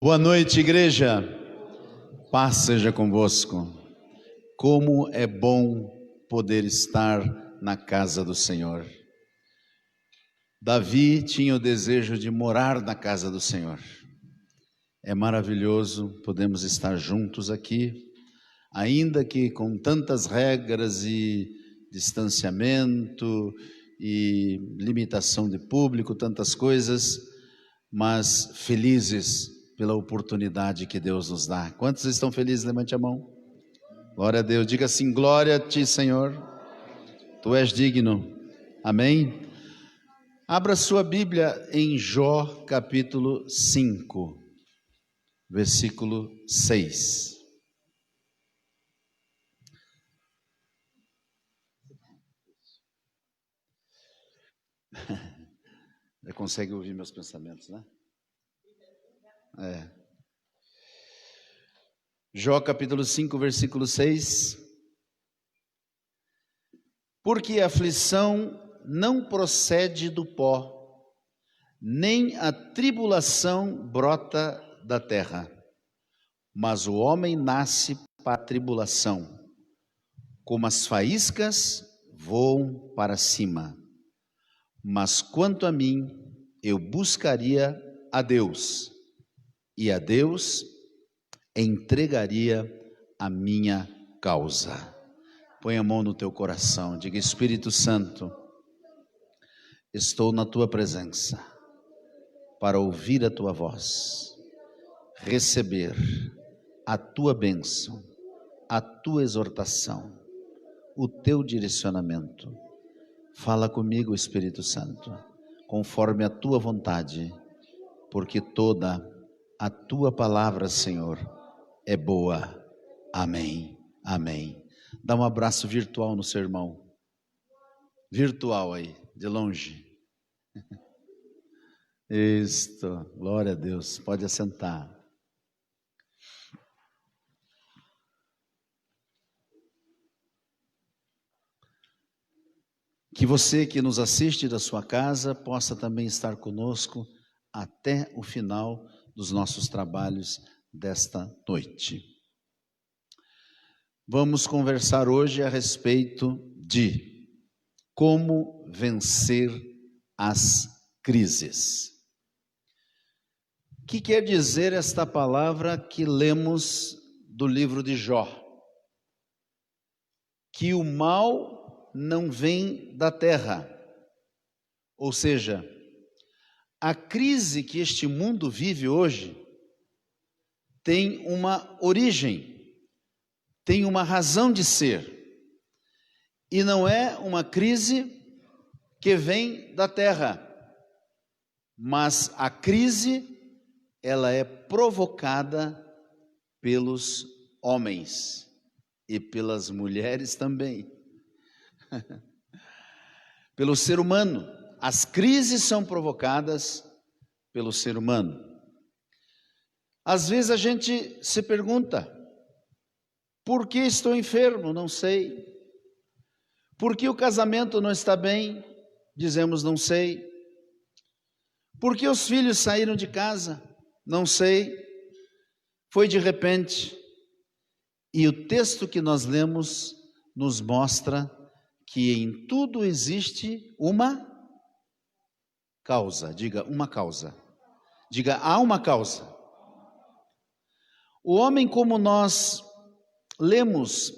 Boa noite, igreja. Paz seja convosco. Como é bom poder estar na casa do Senhor. Davi tinha o desejo de morar na casa do Senhor. É maravilhoso, podemos estar juntos aqui, ainda que com tantas regras e distanciamento e limitação de público, tantas coisas, mas felizes pela oportunidade que Deus nos dá. Quantos estão felizes? Levante a mão. Glória a Deus. Diga assim: glória a ti, Senhor. Tu és digno. Amém? Abra sua Bíblia em Jó, capítulo 5, versículo 6. Já consegue ouvir meus pensamentos, né? Jó capítulo 5, versículo 6. Porque a aflição não procede do pó, nem a tribulação brota da terra, mas o homem nasce para a tribulação, como as faíscas voam para cima. Mas quanto a mim, eu buscaria a Deus, e a Deus entregaria a minha causa. Põe a mão no teu coração, diga: Espírito Santo, estou na tua presença para ouvir a tua voz, receber a tua bênção, a tua exortação, o teu direcionamento. Fala comigo, Espírito Santo, conforme a tua vontade, porque toda a tua palavra, Senhor, é boa. Amém, amém. Dá um abraço virtual no seu irmão. Virtual aí, de longe. Isto, glória a Deus. Pode assentar. Que você que nos assiste da sua casa possa também estar conosco até o final dos nossos trabalhos desta noite. Vamos conversar hoje a respeito de como vencer as crises. O que quer dizer esta palavra que lemos do livro de Jó? Que o mal não vem da terra, ou seja, a crise que este mundo vive hoje tem uma origem, tem uma razão de ser, e não é uma crise que vem da terra, mas a crise, ela é provocada pelos homens e pelas mulheres também, pelo ser humano. As crises são provocadas pelo ser humano. Às vezes a gente se pergunta: por que estou enfermo? Não sei. Por que o casamento não está bem? Dizemos: não sei. Por que os filhos saíram de casa? Não sei. Foi de repente. E o texto que nós lemos nos mostra que em tudo existe uma causa. Diga: uma causa. Diga: há uma causa. O homem, como nós lemos,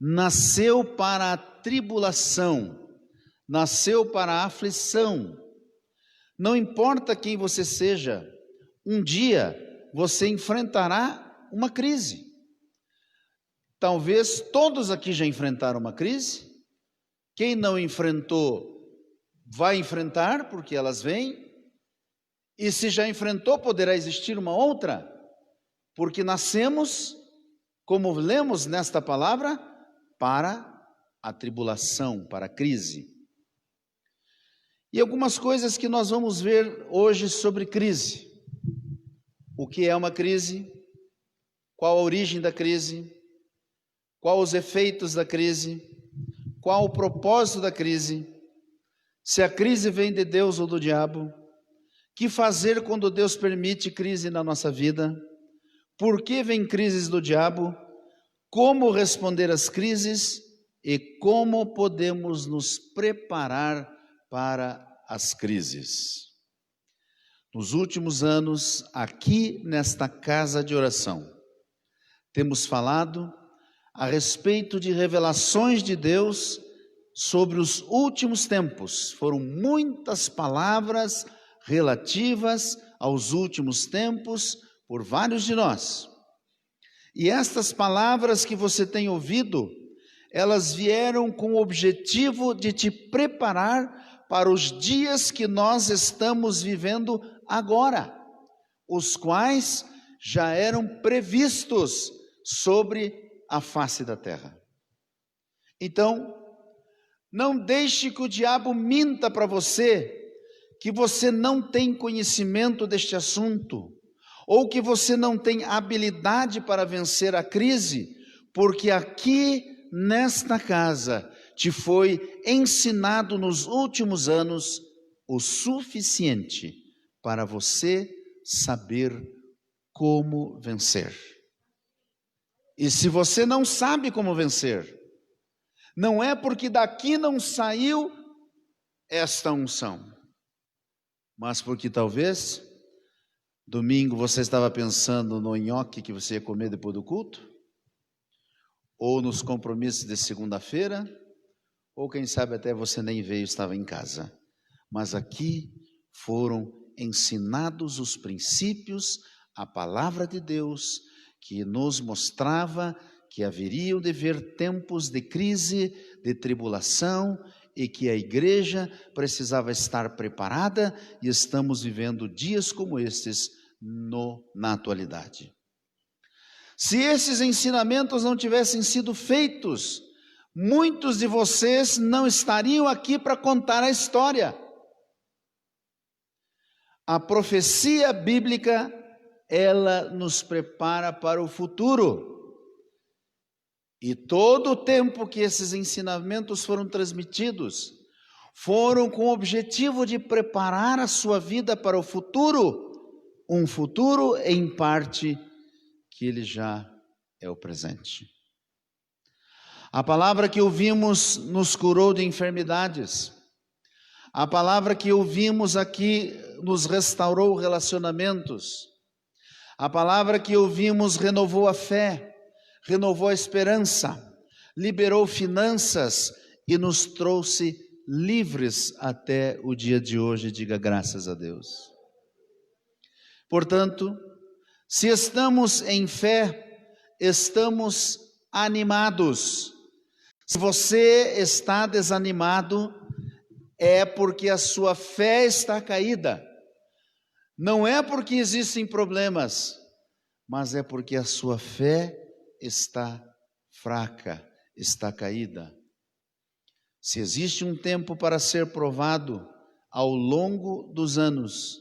nasceu para a tribulação, nasceu para a aflição. Não importa quem você seja, um dia você enfrentará uma crise. Talvez todos aqui já enfrentaram uma crise. Quem não enfrentou, vai enfrentar, porque elas vêm. E se já enfrentou, poderá existir uma outra, porque nascemos, como lemos nesta palavra, para a tribulação, para a crise. E algumas coisas que nós vamos ver hoje sobre crise. O que é uma crise? Qual a origem da crise? Qual os efeitos da crise? Qual o propósito da crise? Se a crise vem de Deus ou do diabo? que fazer quando Deus permite crise na nossa vida? Por que vem crises do diabo? Como responder às crises e como podemos nos preparar para as crises? Nos últimos anos, aqui nesta casa de oração, temos falado a respeito de revelações de Deus sobre os últimos tempos. Foram muitas palavras relativas aos últimos tempos por vários de nós. E estas palavras que você tem ouvido, elas vieram com o objetivo de te preparar para os dias que nós estamos vivendo agora, os quais já eram previstos sobre a face da terra. Então, não deixe que o diabo minta para você que você não tem conhecimento deste assunto, ou que você não tem habilidade para vencer a crise, porque aqui nesta casa te foi ensinado nos últimos anos o suficiente para você saber como vencer. E se você não sabe como vencer, não é porque daqui não saiu esta unção, mas porque talvez domingo você estava pensando no nhoque que você ia comer depois do culto, ou nos compromissos de segunda-feira, ou quem sabe até você nem veio, estava em casa. Mas aqui foram ensinados os princípios, a palavra de Deus, que nos mostrava que haveriam de haver tempos de crise, de tribulação, e que a igreja precisava estar preparada, e estamos vivendo dias como estes na atualidade. Se esses ensinamentos não tivessem sido feitos, muitos de vocês não estariam aqui para contar a história. A profecia bíblica, ela nos prepara para o futuro. E todo o tempo que esses ensinamentos foram transmitidos, foram com o objetivo de preparar a sua vida para o futuro, um futuro em parte que ele já é o presente. A palavra que ouvimos nos curou de enfermidades. A palavra que ouvimos aqui nos restaurou relacionamentos. A palavra que ouvimos renovou a fé, renovou a esperança, liberou finanças e nos trouxe livres até o dia de hoje. Diga graças a Deus. Portanto, se estamos em fé, estamos animados. Se você está desanimado, é porque a sua fé está caída. Não é porque existem problemas, mas é porque a sua fé está fraca, está caída. Se existe um tempo para ser provado ao longo dos anos,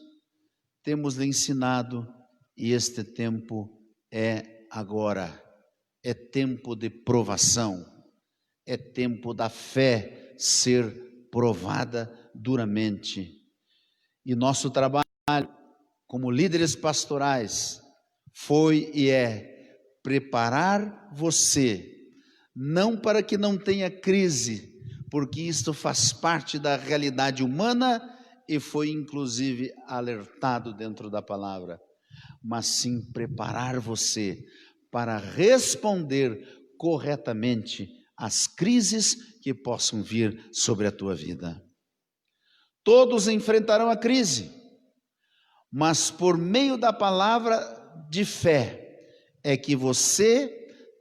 temos lhe ensinado, e este tempo é agora. É tempo de provação, é tempo da fé ser provada duramente. E nosso trabalho como líderes pastorais foi e é preparar você, não para que não tenha crise, porque isto faz parte da realidade humana e foi inclusive alertado dentro da palavra, mas sim preparar você para responder corretamente às crises que possam vir sobre a tua vida. Todos enfrentarão a crise, mas por meio da palavra de fé é que você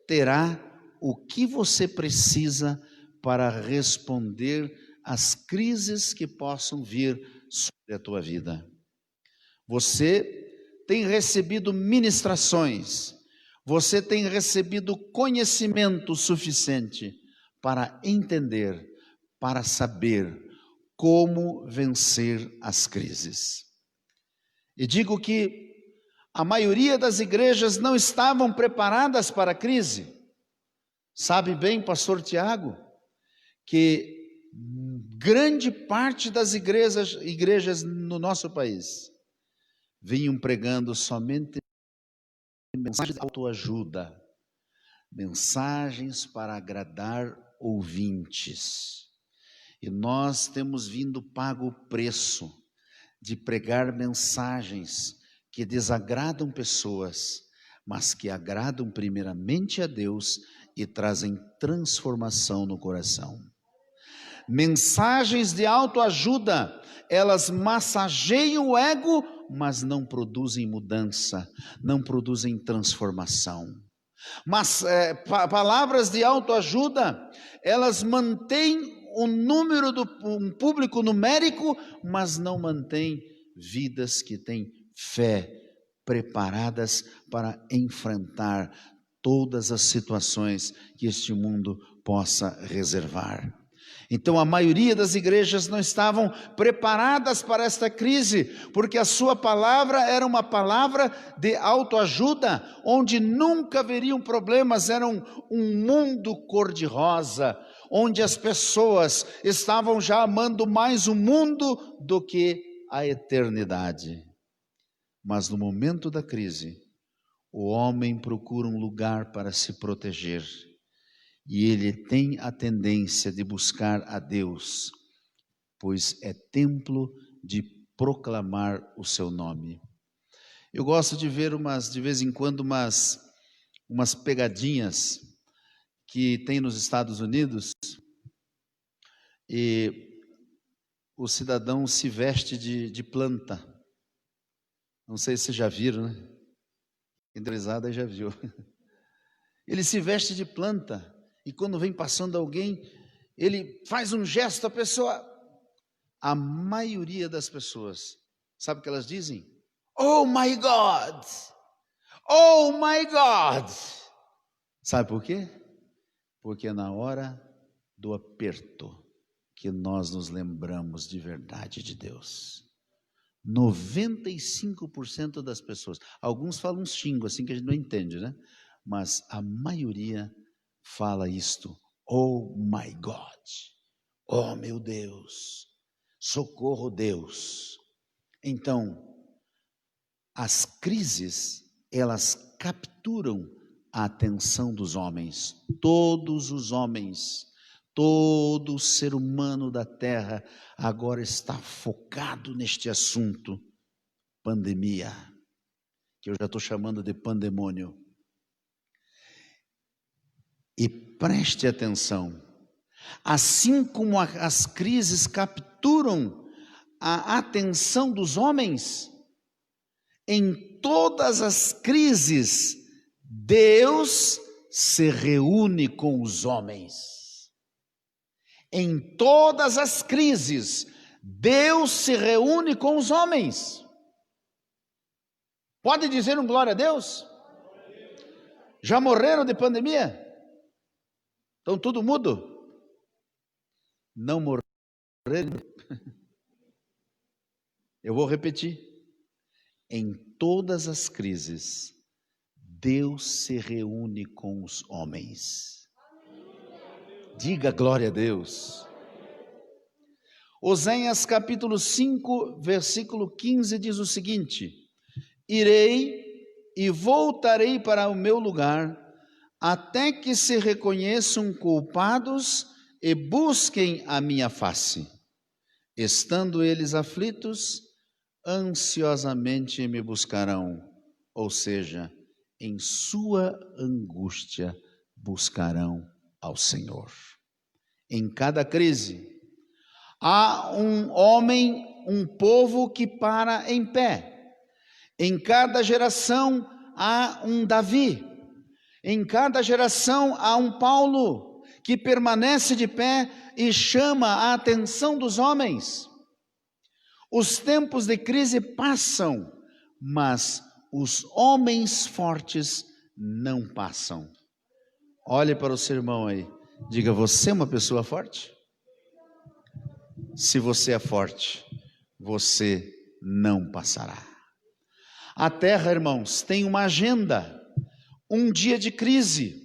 terá o que você precisa para responder às crises que possam vir sobre a tua vida. Você tem recebido ministrações, você tem recebido conhecimento suficiente para entender, para saber como vencer as crises. E digo que a maioria das igrejas não estavam preparadas para a crise. Sabe bem, pastor Tiago, que grande parte das igrejas no nosso país vinham pregando somente mensagens de autoajuda, mensagens para agradar ouvintes. E nós temos vindo pago o preço de pregar mensagens que desagradam pessoas, mas que agradam primeiramente a Deus e trazem transformação no coração. Mensagens de autoajuda, elas massageiam o ego, mas não produzem mudança, não produzem transformação. Mas palavras de autoajuda, elas mantêm um público numérico, mas não mantêm vidas que têm fé, preparadas para enfrentar todas as situações que este mundo possa reservar. Então a maioria das igrejas não estavam preparadas para esta crise, porque a sua palavra era uma palavra de autoajuda, onde nunca haveriam problemas, era um mundo cor-de-rosa, onde as pessoas estavam já amando mais o mundo do que a eternidade. Mas no momento da crise, o homem procura um lugar para se proteger. E ele tem a tendência de buscar a Deus, pois é templo de proclamar o seu nome. Eu gosto de ver de vez em quando, umas pegadinhas que tem nos Estados Unidos, e o cidadão se veste de planta. Não sei se vocês já viram, né? Interessada já viu. Ele se veste de planta. E quando vem passando alguém, ele faz um gesto, a maioria das pessoas, sabe o que elas dizem? Oh my God! Oh my God! Sabe por quê? Porque é na hora do aperto que nós nos lembramos de verdade de Deus. 95% das pessoas, alguns falam xingo assim que a gente não entende, né? Mas a maioria fala isto: oh my God, oh meu Deus, socorro Deus. Então, as crises, elas capturam a atenção dos homens, todos os homens, todo ser humano da terra agora está focado neste assunto, pandemia, que eu já estou chamando de pandemônio. E preste atenção, assim como as crises capturam a atenção dos homens, em todas as crises, Deus se reúne com os homens. Em todas as crises, Deus se reúne com os homens. Pode dizer um glória a Deus? Já morreram de pandemia? Estão tudo mudo? Não morreram? Eu vou repetir. Em todas as crises, Deus se reúne com os homens. Diga glória a Deus. Oséias capítulo 5, versículo 15 diz o seguinte: irei e voltarei para o meu lugar, até que se reconheçam culpados e busquem a minha face. Estando eles aflitos, ansiosamente me buscarão, ou seja, em sua angústia buscarão ao Senhor. Em cada crise, há um homem, um povo que para em pé. Em cada geração há um Davi. Em cada geração há um Paulo que permanece de pé e chama a atenção dos homens. Os tempos de crise passam, mas os homens fortes não passam. Olhe para o seu irmão aí, diga: você é uma pessoa forte? Se você é forte, você não passará. A terra, irmãos, tem uma agenda, um dia de crise,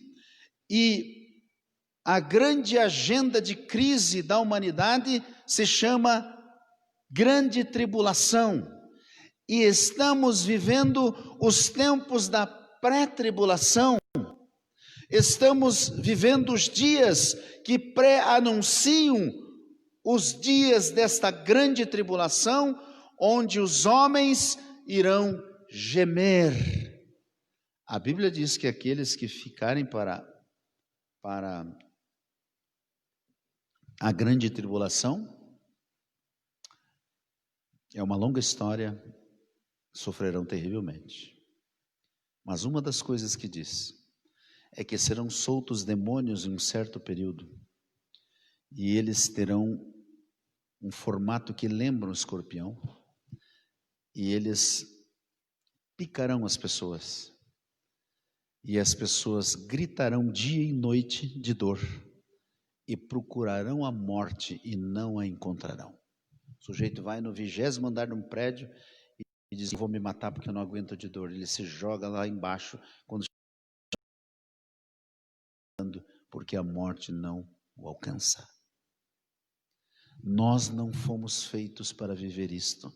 e a grande agenda de crise da humanidade se chama Grande Tribulação. e estamos vivendo os tempos da pré-tribulação. Estamos vivendo os dias que pré-anunciam os dias desta grande tribulação, onde os homens irão gemer. A Bíblia diz que aqueles que ficarem para a grande tribulação, é uma longa história, sofrerão terrivelmente. Mas uma das coisas que diz é que serão soltos demônios em um certo período, e eles terão um formato que lembra um escorpião, e eles picarão as pessoas, e as pessoas gritarão dia e noite de dor, e procurarão a morte e não a encontrarão. O sujeito vai no 20º andar de um prédio e diz: vou me matar porque eu não aguento de dor. Ele se joga lá embaixo porque a morte não o alcança. Nós não fomos feitos para viver isto.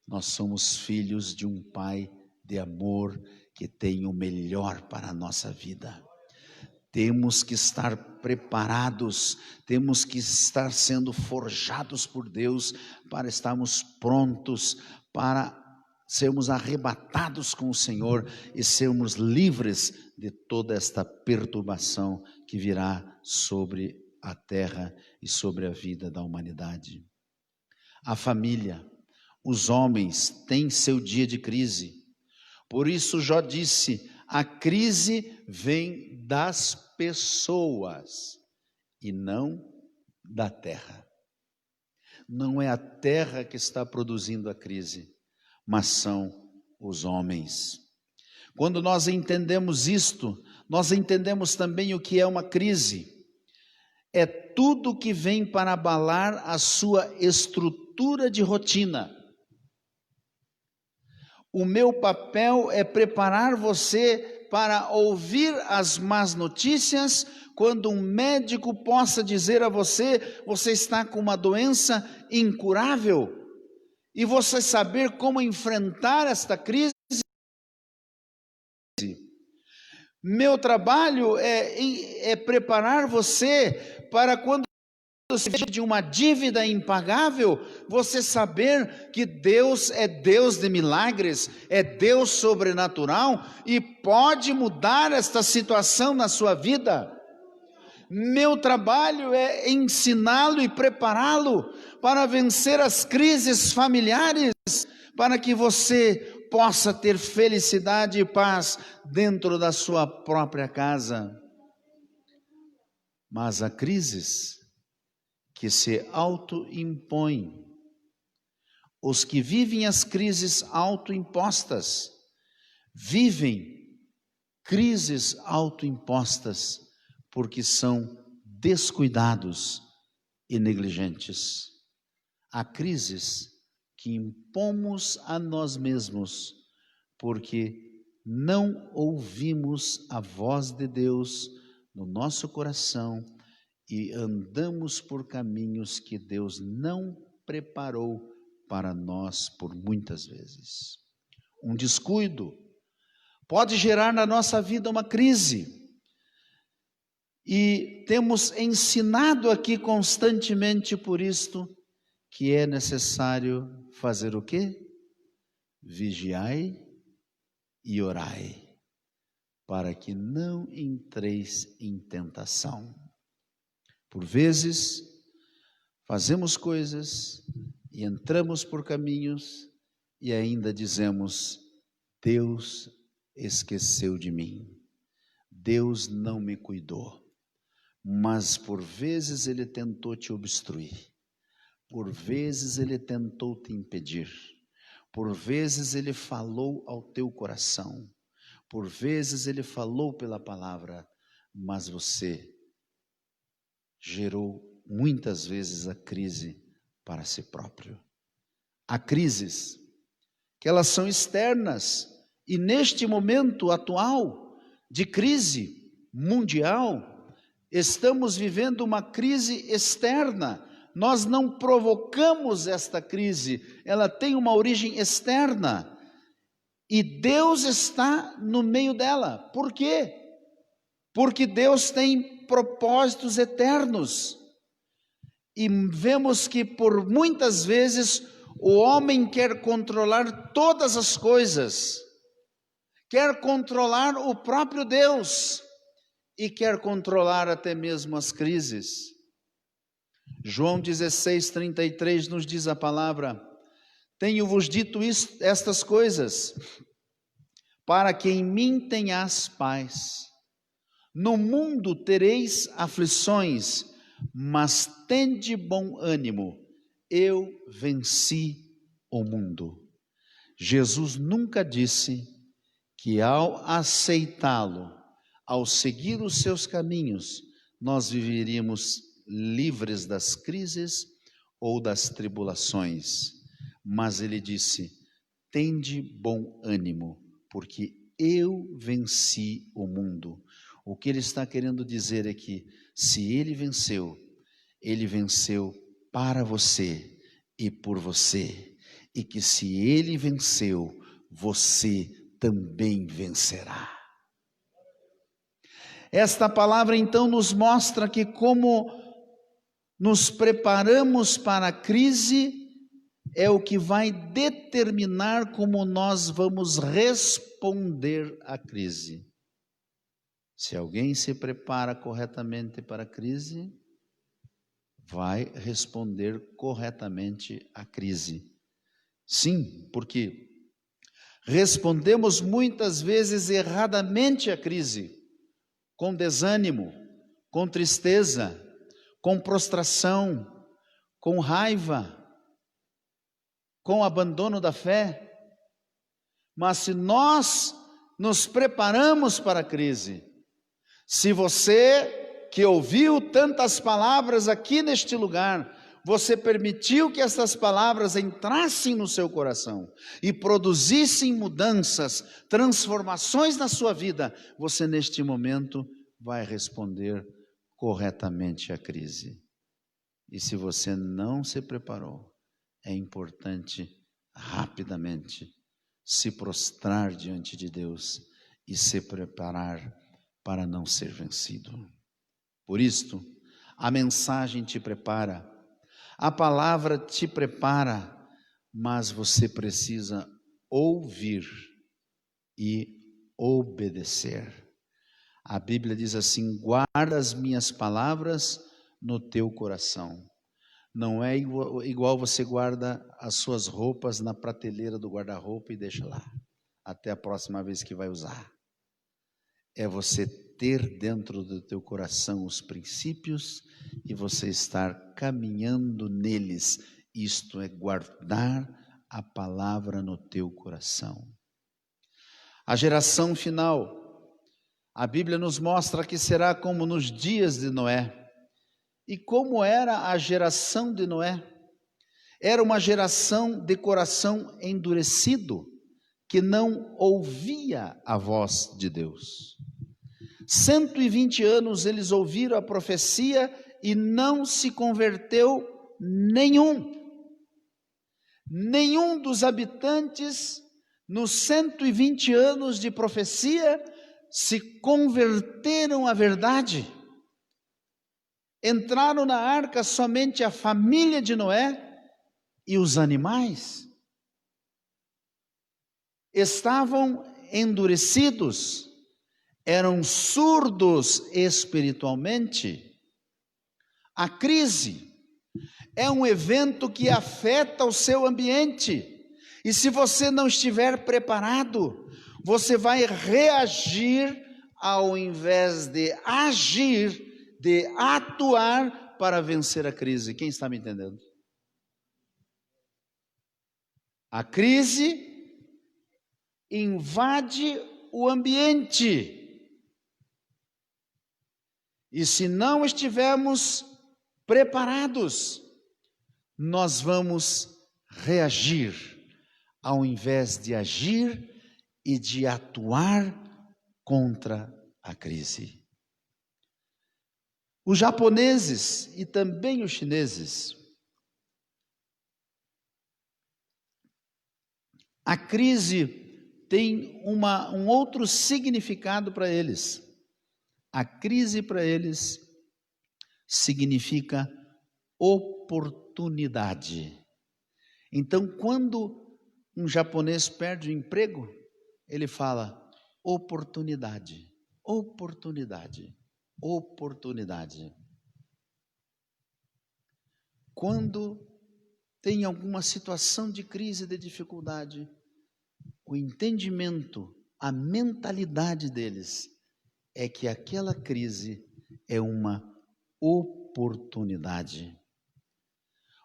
Nós somos filhos de um Pai de amor que tem o melhor para a nossa vida. Temos que estar preparados, temos que estar sendo forjados por Deus para estarmos prontos para sermos arrebatados com o Senhor e sermos livres de toda esta perturbação que virá sobre a terra e sobre a vida da humanidade. A família, os homens têm seu dia de crise. Por isso Jó disse: a crise vem das pessoas e não da terra. Não é a terra que está produzindo a crise, mas são os homens. Quando nós entendemos isto, nós entendemos também o que é uma crise. É tudo que vem para abalar a sua estrutura de rotina. O meu papel é preparar você para ouvir as más notícias, quando um médico possa dizer a você: você está com uma doença incurável, e você saber como enfrentar esta crise. Meu trabalho é preparar você para quando você de uma dívida impagável, você saber que Deus é Deus de milagres, é Deus sobrenatural e pode mudar esta situação na sua vida. Meu trabalho é ensiná-lo e prepará-lo para vencer as crises familiares, para que você possa ter felicidade e paz dentro da sua própria casa. Mas há crises que se autoimpõem. Os que vivem as crises autoimpostas, vivem crises autoimpostas porque são descuidados e negligentes. Há crises que impomos a nós mesmos porque não ouvimos a voz de Deus no nosso coração e andamos por caminhos que Deus não preparou para nós por muitas vezes. Um descuido pode gerar na nossa vida uma crise. E temos ensinado aqui constantemente por isto que é necessário fazer o quê? Vigiai e orai, para que não entreis em tentação. Por vezes, fazemos coisas e entramos por caminhos e ainda dizemos: Deus esqueceu de mim, Deus não me cuidou. Mas por vezes Ele tentou te obstruir, por vezes Ele tentou te impedir, por vezes Ele falou ao teu coração, por vezes Ele falou pela palavra, mas você gerou muitas vezes a crise para si próprio. Há crises que elas são externas, e neste momento atual de crise mundial, estamos vivendo uma crise externa, Nós não provocamos esta crise, ela tem uma origem externa. E Deus está no meio dela. Por quê? Porque Deus tem propósitos eternos. E vemos que por muitas vezes o homem quer controlar todas as coisas, quer controlar o próprio Deus e quer controlar até mesmo as crises. João 16:33 nos diz a palavra: tenho-vos dito estas coisas, para que em mim tenhas paz. No mundo tereis aflições, mas tende bom ânimo, eu venci o mundo. Jesus nunca disse que ao aceitá-lo, ao seguir os seus caminhos, nós viveríamos livres das crises ou das tribulações. Mas ele disse: tende bom ânimo, porque eu venci o mundo. O que ele está querendo dizer é que, se ele venceu para você e por você, e que se ele venceu, você também vencerá. Esta palavra então nos mostra que como nos preparamos para a crise é o que vai determinar como nós vamos responder à crise. Se alguém se prepara corretamente para a crise, vai responder corretamente à crise. Sim, porque respondemos muitas vezes erradamente à crise, com desânimo, com tristeza, com prostração, com raiva, com abandono da fé. Mas se nós nos preparamos para a crise, se você que ouviu tantas palavras aqui neste lugar, você permitiu que essas palavras entrassem no seu coração e produzissem mudanças, transformações na sua vida, você neste momento vai responder corretamente à crise. E se você não se preparou, é importante rapidamente se prostrar diante de Deus e se preparar para não ser vencido. Por isto, a mensagem te prepara, a palavra te prepara, mas você precisa ouvir e obedecer. A Bíblia diz assim: guarda as minhas palavras no teu coração. Não é igual você guarda as suas roupas na prateleira do guarda-roupa e deixa lá, até a próxima vez que vai usar. É você ter dentro do teu coração os princípios e você estar caminhando neles. Isto é guardar a palavra no teu coração. A geração final, a Bíblia nos mostra que será como nos dias de Noé. E como era a geração de Noé? Era uma geração de coração endurecido, que não ouvia a voz de Deus. 120 anos eles ouviram a profecia e não se converteu nenhum. Nenhum dos habitantes, nos 120 anos de profecia, se converteram à verdade. Entraram na arca somente a família de Noé e os animais. Estavam endurecidos, eram surdos espiritualmente. A crise é um evento que afeta o seu ambiente, e se você não estiver preparado, você vai reagir ao invés de agir, de atuar para vencer a crise. Quem está me entendendo? A crise invade o ambiente. E se não estivermos preparados, nós vamos reagir, ao invés de agir e de atuar contra a crise. Os japoneses e também os chineses A crise tem um outro significado para eles. A crise para eles significa oportunidade. Então, quando um japonês perde o emprego, ele fala oportunidade, oportunidade, oportunidade. Quando tem alguma situação de crise, de dificuldade, o entendimento, a mentalidade deles é que aquela crise é uma oportunidade.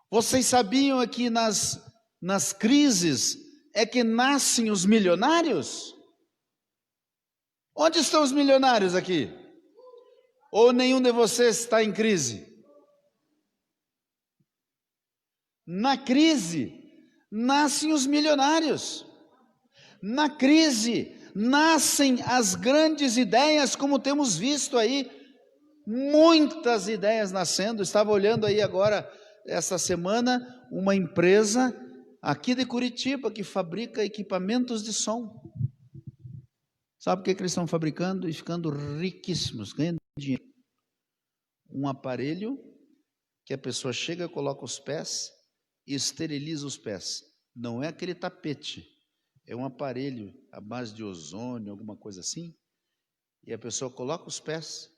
Vocês sabiam que nas crises é que nascem os milionários? Onde estão os milionários aqui? Ou nenhum de vocês está em crise? Na crise nascem os milionários. Na crise nascem as grandes ideias, como temos visto aí, muitas ideias nascendo. Estava olhando aí agora, essa semana, uma empresa aqui de Curitiba que fabrica equipamentos de som. Sabe o que eles estão fabricando? E ficando riquíssimos, ganhando dinheiro. Um aparelho que a pessoa chega, coloca os pés e esteriliza os pés. Não é aquele tapete, é um aparelho à base de ozônio, alguma coisa assim, e a pessoa coloca os pés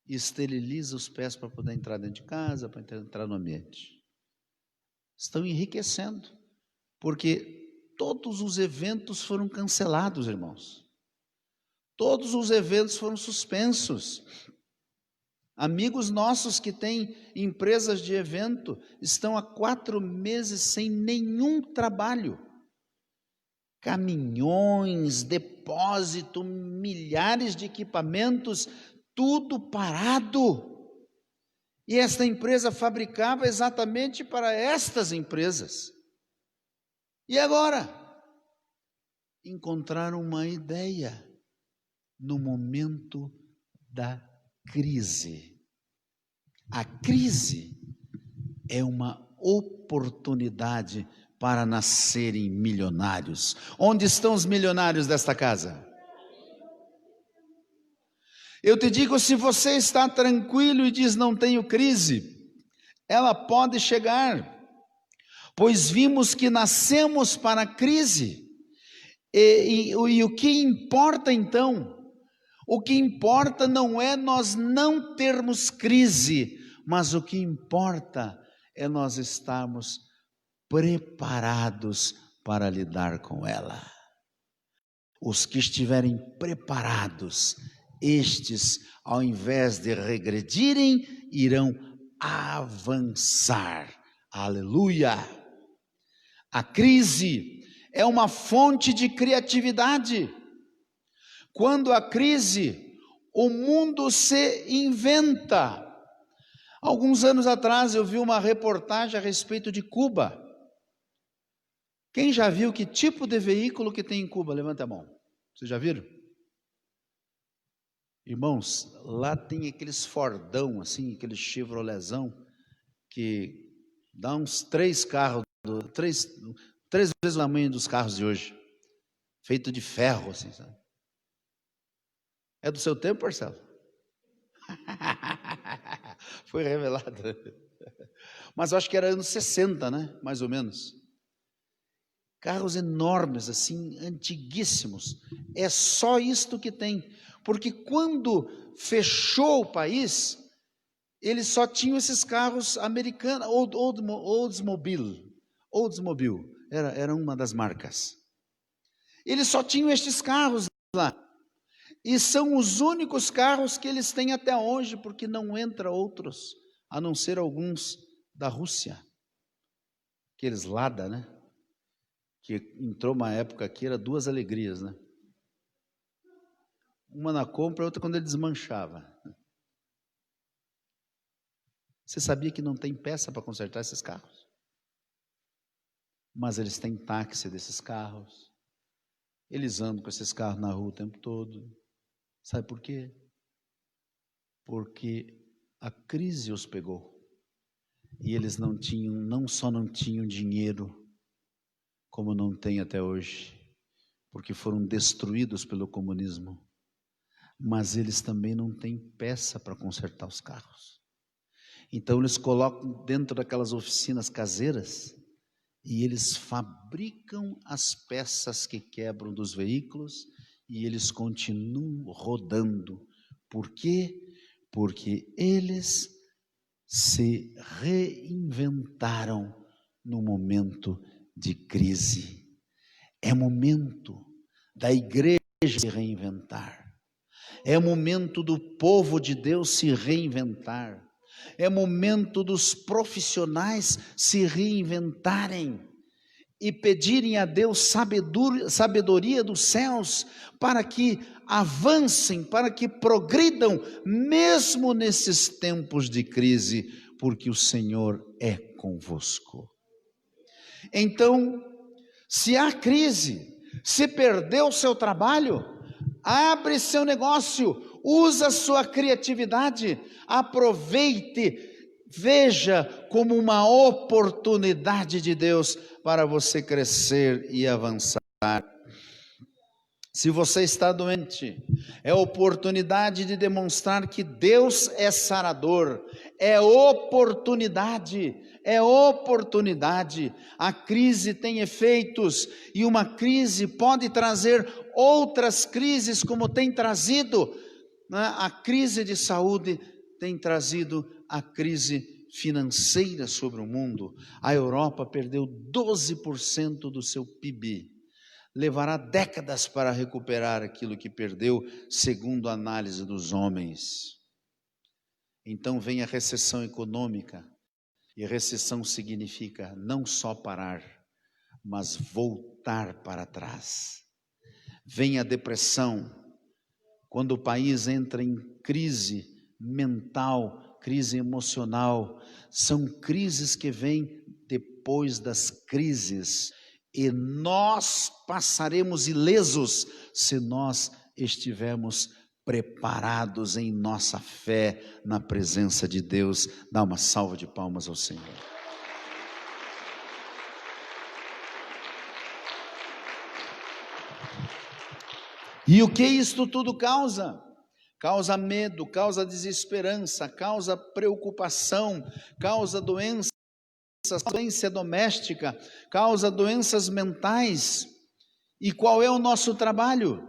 e esteriliza os pés para poder entrar dentro de casa, para entrar no ambiente. Estão enriquecendo, porque todos os eventos foram cancelados, irmãos. Todos os eventos foram suspensos. Amigos nossos que têm empresas de evento estão há 4 meses sem nenhum trabalho. Caminhões, depósito, milhares de equipamentos, tudo parado. E esta empresa fabricava exatamente para estas empresas. E agora? Encontraram uma ideia no momento da crise. A crise é uma oportunidade para nascerem milionários. Onde estão os milionários desta casa? Eu te digo, se você está tranquilo e diz não tenho crise, ela pode chegar, pois vimos que nascemos para a crise. E o que importa então? O que importa não é nós não termos crise, mas o que importa é nós estarmos preparados para lidar com ela. Os que estiverem preparados, estes, ao invés de regredirem, irão avançar. Aleluia! A crise é uma fonte de criatividade. Quando há crise, o mundo se inventa. Alguns anos atrás eu vi uma reportagem a respeito de Cuba. Quem já viu que tipo de veículo que tem em Cuba? Levanta a mão. Vocês já viram? Irmãos, lá tem aqueles Fordão, assim, aquele Chevroletzão, que dá uns 3 carros, 3 vezes o tamanho dos carros de hoje. Feito de ferro, assim, sabe? É do seu tempo, Marcelo? Foi revelado. Mas eu acho que era anos 60, né? Mais ou menos. Carros enormes, assim, antiguíssimos. É só isto que tem. Porque quando fechou o país, eles só tinham esses carros americanos, Oldsmobile. Era uma das marcas. Eles só tinham estes carros lá. E são os únicos carros que eles têm até hoje, porque não entra outros, a não ser alguns da Rússia. Aqueles Lada, né? Que entrou uma época aqui, era 2 alegrias, né? Uma na compra, outra quando ele desmanchava. Você sabia que não tem peça para consertar esses carros? Mas eles têm táxi desses carros. Eles andam com esses carros na rua o tempo todo. Sabe por quê? Porque a crise os pegou. E eles não só não tinham dinheiro, como não tem até hoje. porque foram destruídos pelo comunismo, mas eles também não têm peça para consertar os carros. Então eles colocam dentro daquelas oficinas caseiras e eles fabricam as peças que quebram dos veículos e eles continuam rodando. Por quê? Porque eles se reinventaram no momento de crise. É momento da igreja se reinventar. É momento do povo de Deus se reinventar. É momento dos profissionais se reinventarem e pedirem a Deus sabedoria dos céus para que avancem, para que progridam, mesmo nesses tempos de crise, porque o Senhor é convosco. Então, se há crise, se perdeu o seu trabalho, abre seu negócio, usa sua criatividade, aproveite, veja como uma oportunidade de Deus para você crescer e avançar. Se você está doente, é oportunidade de demonstrar que Deus é sarador, é oportunidade. A crise tem efeitos e uma crise pode trazer outras crises, como tem trazido, né? A crise de saúde tem trazido a crise financeira sobre o mundo. A Europa perdeu 12% do seu PIB. Levará décadas para recuperar aquilo que perdeu, segundo a análise dos homens. Então vem a recessão econômica, e recessão significa não só parar, mas voltar para trás. Vem a depressão, quando o país entra em crise mental, crise emocional. São crises que vêm depois das crises, e nós passaremos ilesos se nós estivermos preparados em nossa fé na presença de Deus. Dá uma salva de palmas ao Senhor. E o que isto tudo causa? Causa medo, causa desesperança, causa preocupação, causa doença, violência doméstica, causa doenças mentais. E qual é o nosso trabalho?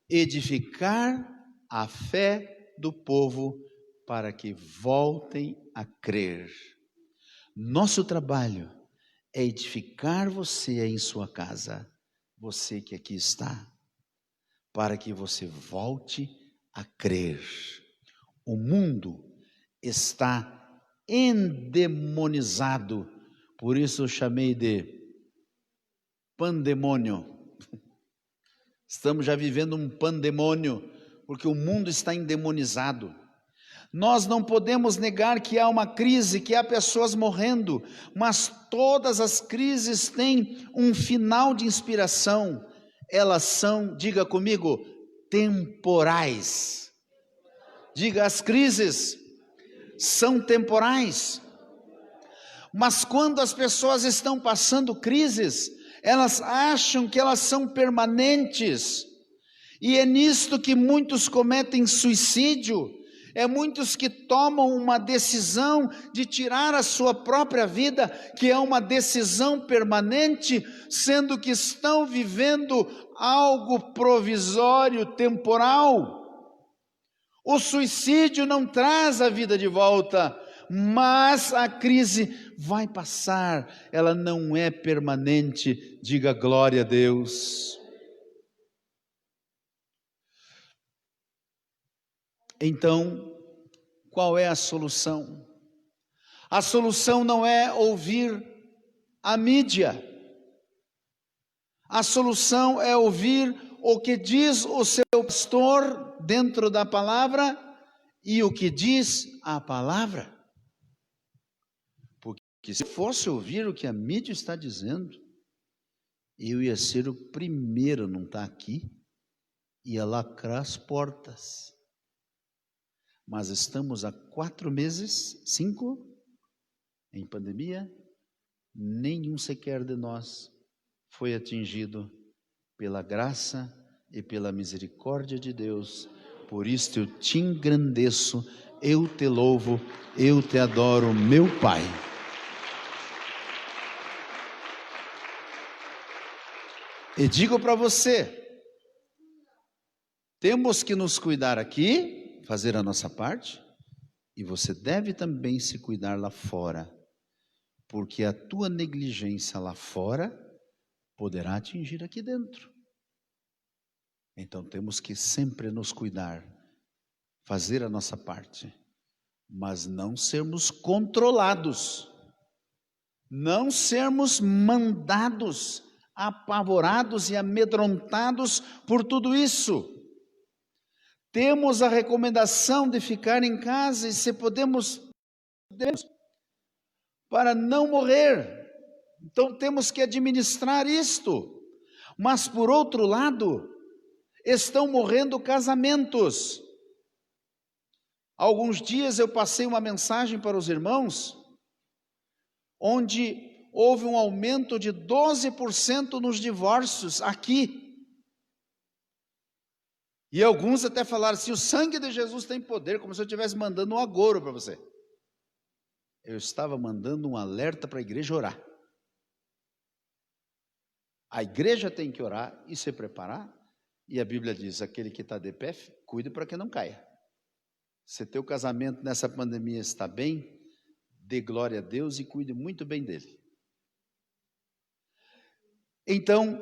Edificar a fé do povo para que voltem a crer. Nosso trabalho é edificar você aí em sua casa, você que aqui está, para que você volte a crer. O mundo está endemonizado, por isso eu chamei de pandemônio. Estamos já vivendo um pandemônio, porque o mundo está endemonizado. Nós não podemos negar que há uma crise, que há pessoas morrendo, mas todas as crises têm um final de inspiração. Elas são, diga comigo, temporais. Diga, as crises são temporais. Mas quando as pessoas estão passando crises, elas acham que elas são permanentes, e é nisto que muitos cometem suicídio, é muitos que tomam uma decisão de tirar a sua própria vida, que é uma decisão permanente, sendo que estão vivendo algo provisório, temporal. O suicídio não traz a vida de volta, mas a crise vai passar, ela não é permanente. Diga glória a Deus. Então, qual é a solução? A solução não é ouvir a mídia. A solução é ouvir o que diz o seu pastor dentro da palavra e o que diz a palavra. Porque se fosse ouvir o que a mídia está dizendo, eu ia ser o primeiro a não estar aqui, ia lacrar as portas. Mas estamos há 4 meses, 5, em pandemia, nenhum sequer de nós foi atingido pela graça e pela misericórdia de Deus. Por isto eu te engrandeço, eu te louvo, eu te adoro, meu Pai. E digo para você, temos que nos cuidar aqui, fazer a nossa parte, e você deve também se cuidar lá fora, porque a tua negligência lá fora poderá atingir aqui dentro. Então temos que sempre nos cuidar, fazer a nossa parte, mas não sermos controlados, não sermos mandados, apavorados e amedrontados por tudo isso. Temos a recomendação de ficar em casa e se podemos para não morrer. Então temos que administrar isto. Mas por outro lado, estão morrendo casamentos. Há alguns dias eu passei uma mensagem para os irmãos, onde houve um aumento de 12% nos divórcios aqui. E alguns até falaram assim, o sangue de Jesus tem poder, como se eu estivesse mandando um agouro para você. Eu estava mandando um alerta para a igreja orar. A igreja tem que orar e se preparar, e a Bíblia diz, aquele que está de pé, cuide para que não caia. Se teu casamento nessa pandemia está bem, dê glória a Deus e cuide muito bem dele. Então,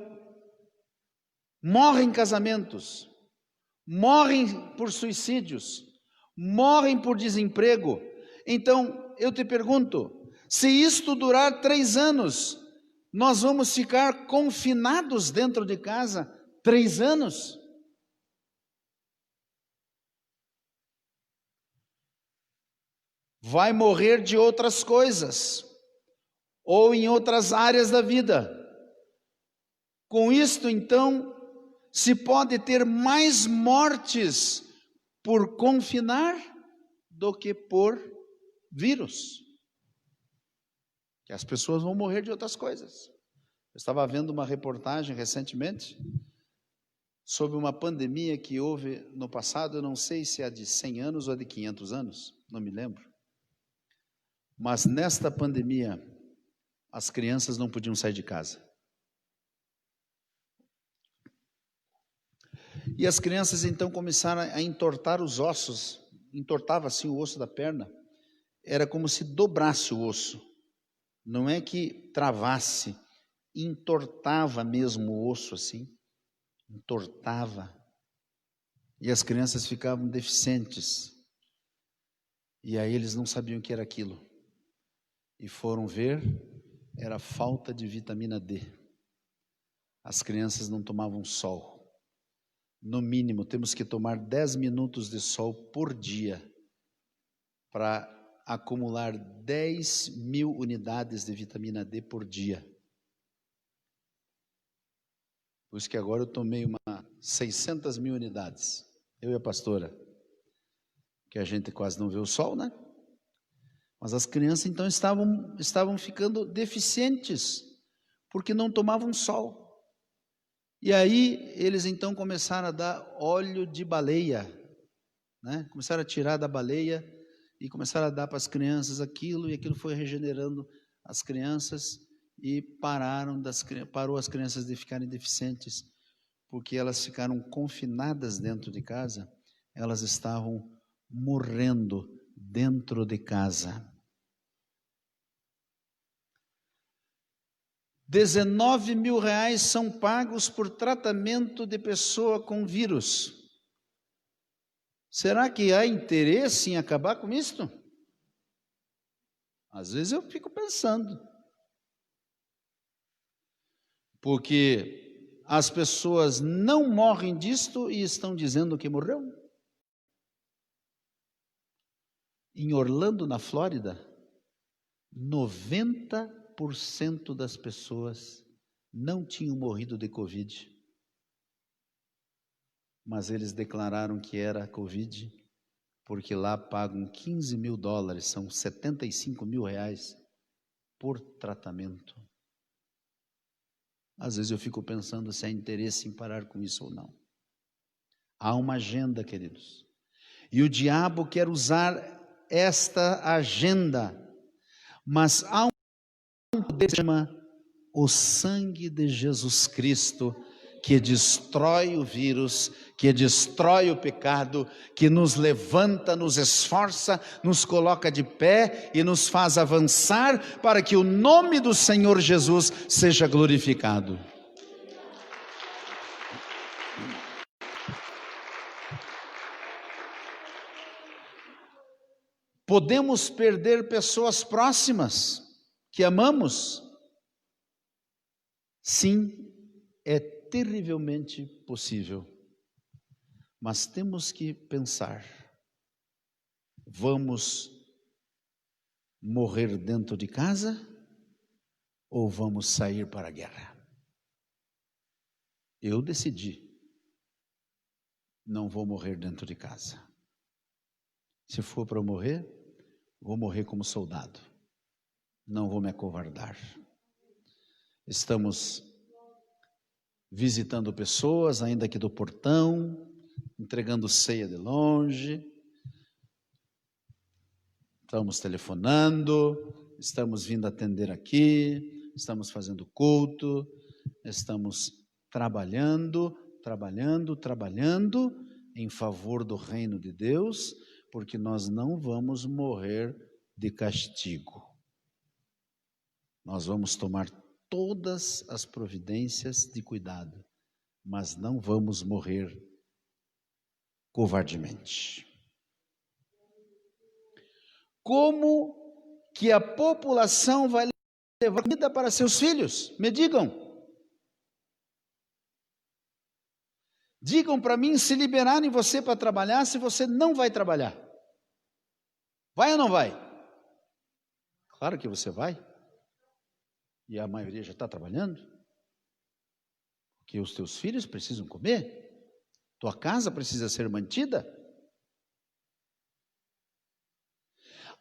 morrem casamentos, morrem por suicídios, morrem por desemprego. Então, eu te pergunto, se isto durar 3 anos, nós vamos ficar confinados dentro de casa 3 anos? Vai morrer de outras coisas, ou em outras áreas da vida. Com isto, então, se pode ter mais mortes por confinar do que por vírus. Que as pessoas vão morrer de outras coisas. Eu estava vendo uma reportagem recentemente sobre uma pandemia que houve no passado, eu não sei se é de 100 anos ou é de 500 anos, não me lembro. Mas nesta pandemia, as crianças não podiam sair de casa. E as crianças então começaram a entortar os ossos, entortava assim o osso da perna, era como se dobrasse o osso, não é que travasse, entortava mesmo o osso assim, entortava, e as crianças ficavam deficientes, e aí eles não sabiam o que era aquilo, e foram ver, era falta de vitamina D, as crianças não tomavam sol. No mínimo, temos que tomar 10 minutos de sol por dia para acumular 10.000 unidades de vitamina D por dia. Por isso que agora eu tomei 600.000 unidades, eu e a pastora, que a gente quase não vê o sol, né? Mas as crianças então estavam ficando deficientes, porque não tomavam sol. E aí eles então começaram a dar óleo de baleia, né? Começaram a tirar da baleia e começaram a dar para as crianças aquilo, e aquilo foi regenerando as crianças e parou as crianças de ficarem deficientes, porque elas ficaram confinadas dentro de casa, elas estavam morrendo dentro de casa. 19.000 reais são pagos por tratamento de pessoa com vírus. Será que há interesse em acabar com isto? Às vezes eu fico pensando. Porque as pessoas não morrem disto e estão dizendo que morreu. Em Orlando, na Flórida, 90% das pessoas não tinham morrido de Covid, mas eles declararam que era Covid, porque lá pagam $15.000, são R$75.000 por tratamento. Às vezes eu fico pensando se há interesse em parar com isso ou não. Há uma agenda, queridos. E o diabo quer usar esta agenda, mas há um poder que se chama o sangue de Jesus Cristo, que destrói o vírus, que destrói o pecado, que nos levanta, nos esforça, nos coloca de pé e nos faz avançar para que o nome do Senhor Jesus seja glorificado. Podemos perder pessoas próximas que amamos? Sim, é terrivelmente possível. Mas temos que pensar: vamos morrer dentro de casa ou vamos sair para a guerra? Eu decidi, não vou morrer dentro de casa. Se for para morrer, vou morrer como soldado. Não vou me acovardar. Estamos visitando pessoas, ainda aqui do portão, entregando ceia de longe. Estamos telefonando, estamos vindo atender aqui, estamos fazendo culto, estamos trabalhando em favor do reino de Deus, porque nós não vamos morrer de castigo. Nós vamos tomar todas as providências de cuidado, mas não vamos morrer covardemente. Como que a população vai levar comida para seus filhos? Me digam. Digam para mim, se liberarem você para trabalhar, se você não vai trabalhar. Vai ou não vai? Claro que você vai. E a maioria já está trabalhando. Porque os teus filhos precisam comer. Tua casa precisa ser mantida.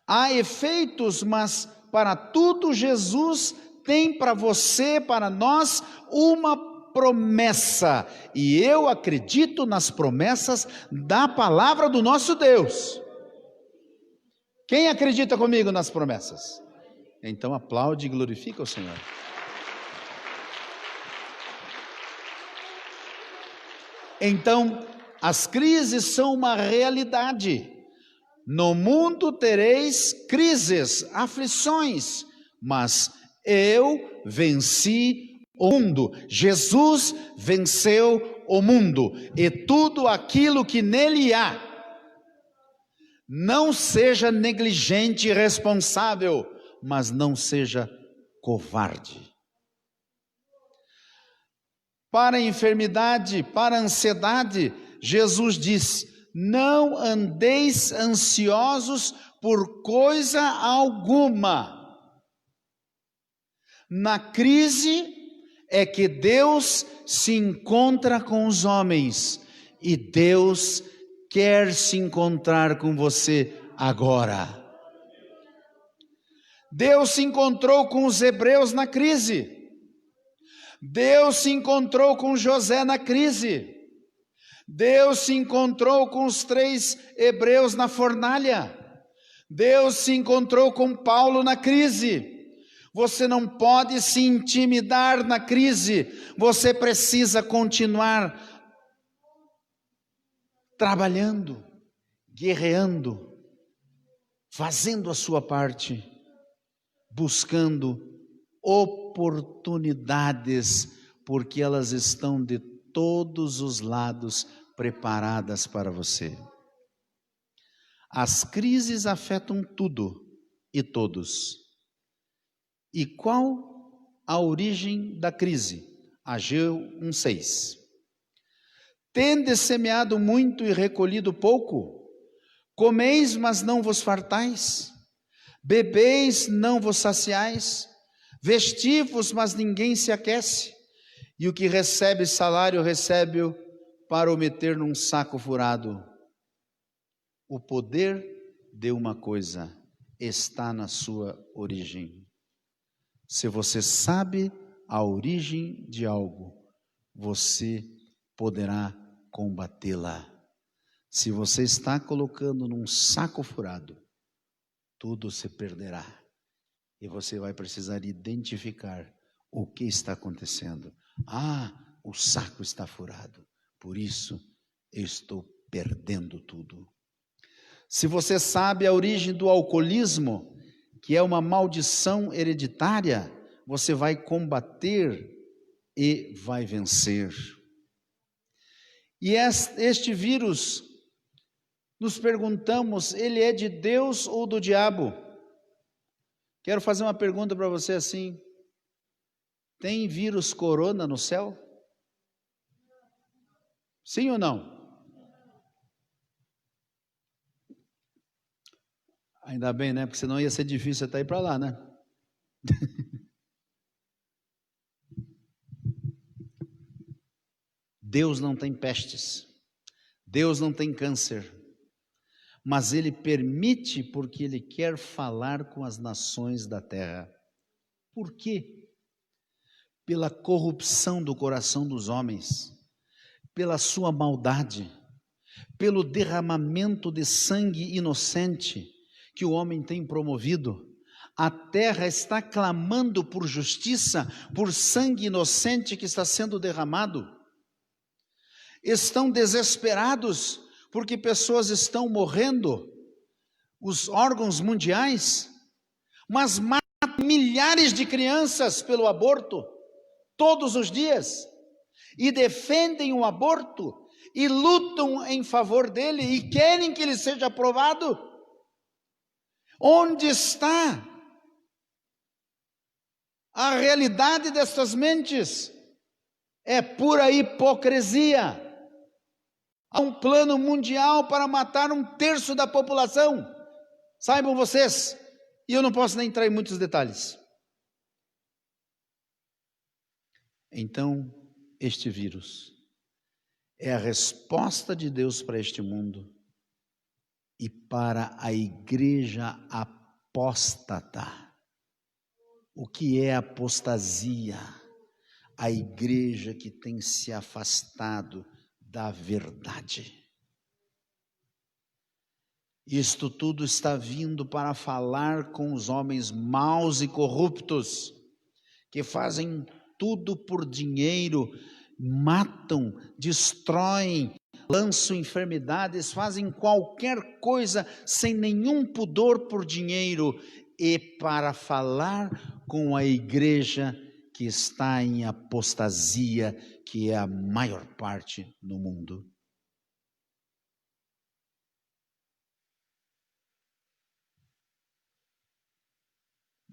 Há efeitos, mas para tudo Jesus tem para você, para nós, uma promessa. E eu acredito nas promessas da palavra do nosso Deus. Quem acredita comigo nas promessas? Então aplaude e glorifica o Senhor. Então, as crises são uma realidade. No mundo tereis crises, aflições, mas eu venci o mundo. Jesus venceu o mundo e tudo aquilo que nele há. Não seja negligente e irresponsável, mas não seja covarde. Para a enfermidade, para a ansiedade, Jesus diz: não andeis ansiosos por coisa alguma. Na crise é que Deus se encontra com os homens e Deus quer se encontrar com você agora. Deus se encontrou com os hebreus na crise. Deus se encontrou com José na crise. Deus se encontrou com os 3 hebreus na fornalha. Deus se encontrou com Paulo na crise. Você não pode se intimidar na crise. Você precisa continuar trabalhando, guerreando, fazendo a sua parte, buscando oportunidades, porque elas estão de todos os lados preparadas para você. As crises afetam tudo e todos. E qual a origem da crise? Ageu 1:6. Tendes semeado muito e recolhido pouco? Comeis, mas não vos fartais? Bebeis, não vos saciais? Vestivos, mas ninguém se aquece? E o que recebe salário, recebe-o para o meter num saco furado. O poder de uma coisa está na sua origem. Se você sabe a origem de algo, você poderá combatê-la. Se você está colocando num saco furado, tudo se perderá. E você vai precisar identificar o que está acontecendo. Ah, o saco está furado, por isso eu estou perdendo tudo. Se você sabe a origem do alcoolismo, que é uma maldição hereditária, você vai combater e vai vencer. E este vírus, nos perguntamos, ele é de Deus ou do diabo? Quero fazer uma pergunta para você assim: tem vírus corona no céu? Sim ou não? Ainda bem, né? Porque senão ia ser difícil até ir para lá, né? Deus não tem pestes, Deus não tem câncer, mas Ele permite porque Ele quer falar com as nações da terra. Por quê? Pela corrupção do coração dos homens, pela sua maldade, pelo derramamento de sangue inocente que o homem tem promovido. A terra está clamando por justiça, por sangue inocente que está sendo derramado. Estão desesperados porque pessoas estão morrendo, os órgãos mundiais, mas matam milhares de crianças pelo aborto, todos os dias, e defendem o aborto, e lutam em favor dele, e querem que ele seja aprovado. Onde está a realidade destas mentes? É pura hipocrisia. Há um plano mundial para matar 1/3 da população. Saibam vocês, e eu não posso nem entrar em muitos detalhes. Então, este vírus é a resposta de Deus para este mundo e para a igreja apóstata. O que é apostasia? A igreja que tem se afastado da verdade. Isto tudo está vindo para falar com os homens maus e corruptos, que fazem tudo por dinheiro, matam, destroem, lançam enfermidades, fazem qualquer coisa sem nenhum pudor por dinheiro e para falar com a igreja que está em apostasia, que é a maior parte no mundo.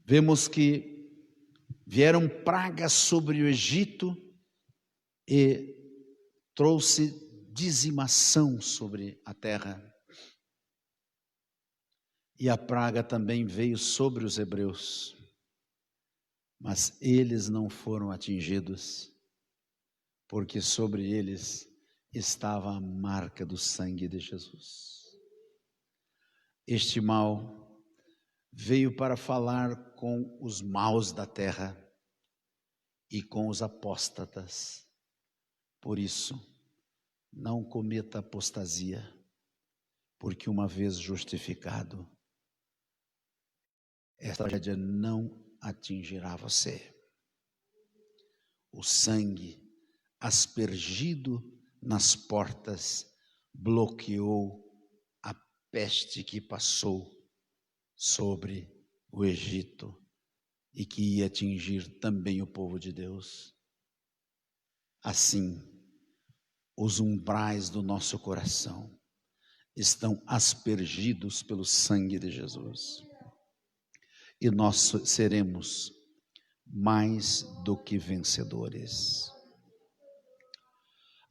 Vemos que vieram pragas sobre o Egito e trouxe dizimação sobre a terra. E a praga também veio sobre os hebreus, mas eles não foram atingidos, porque sobre eles estava a marca do sangue de Jesus. Este mal veio para falar com os maus da terra e com os apóstatas. Por isso, não cometa apostasia, porque uma vez justificado, esta tragédia não atingirá você. O sangue aspergido nas portas bloqueou a peste que passou sobre o Egito e que ia atingir também o povo de Deus. Assim, os umbrais do nosso coração estão aspergidos pelo sangue de Jesus. E nós seremos mais do que vencedores.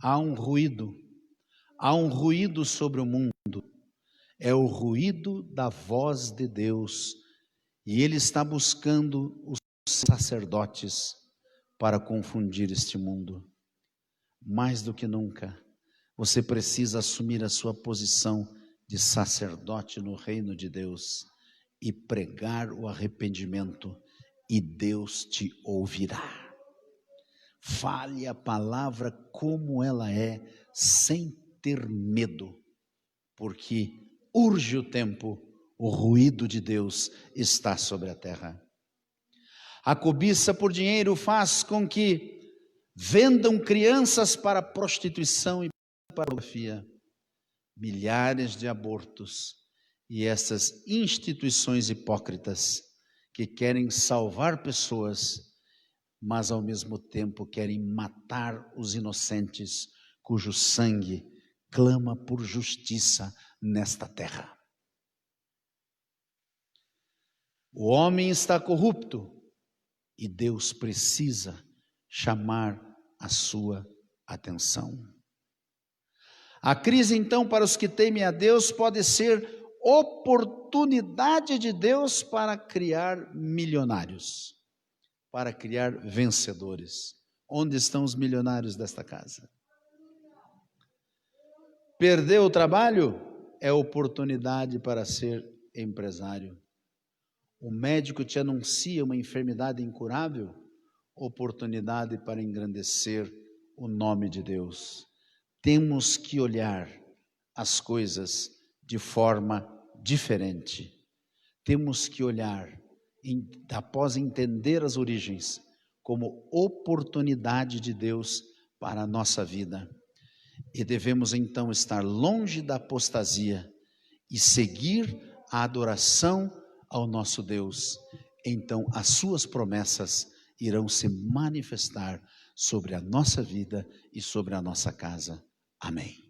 Há um ruído sobre o mundo, é o ruído da voz de Deus, e Ele está buscando os sacerdotes para confundir este mundo. Mais do que nunca, você precisa assumir a sua posição de sacerdote no reino de Deus e pregar o arrependimento, e Deus te ouvirá. Fale a palavra como ela é, sem ter medo, porque urge o tempo, o ruído de Deus está sobre a terra. A cobiça por dinheiro faz com que vendam crianças para prostituição e para pornografia, milhares de abortos e essas instituições hipócritas que querem salvar pessoas, mas ao mesmo tempo querem matar os inocentes, cujo sangue clama por justiça nesta terra. O homem está corrupto e Deus precisa chamar a sua atenção. A crise, então, para os que temem a Deus pode ser oportunidade de Deus para criar milionários, para criar vencedores. Onde estão os milionários desta casa? Perder o trabalho é oportunidade para ser empresário. O médico te anuncia uma enfermidade incurável, oportunidade para engrandecer o nome de Deus. Temos que olhar as coisas de forma diferente. Temos que olhar, após entender as origens, como oportunidade de Deus para a nossa vida. E devemos então estar longe da apostasia e seguir a adoração ao nosso Deus. Então as suas promessas irão se manifestar sobre a nossa vida e sobre a nossa casa. Amém.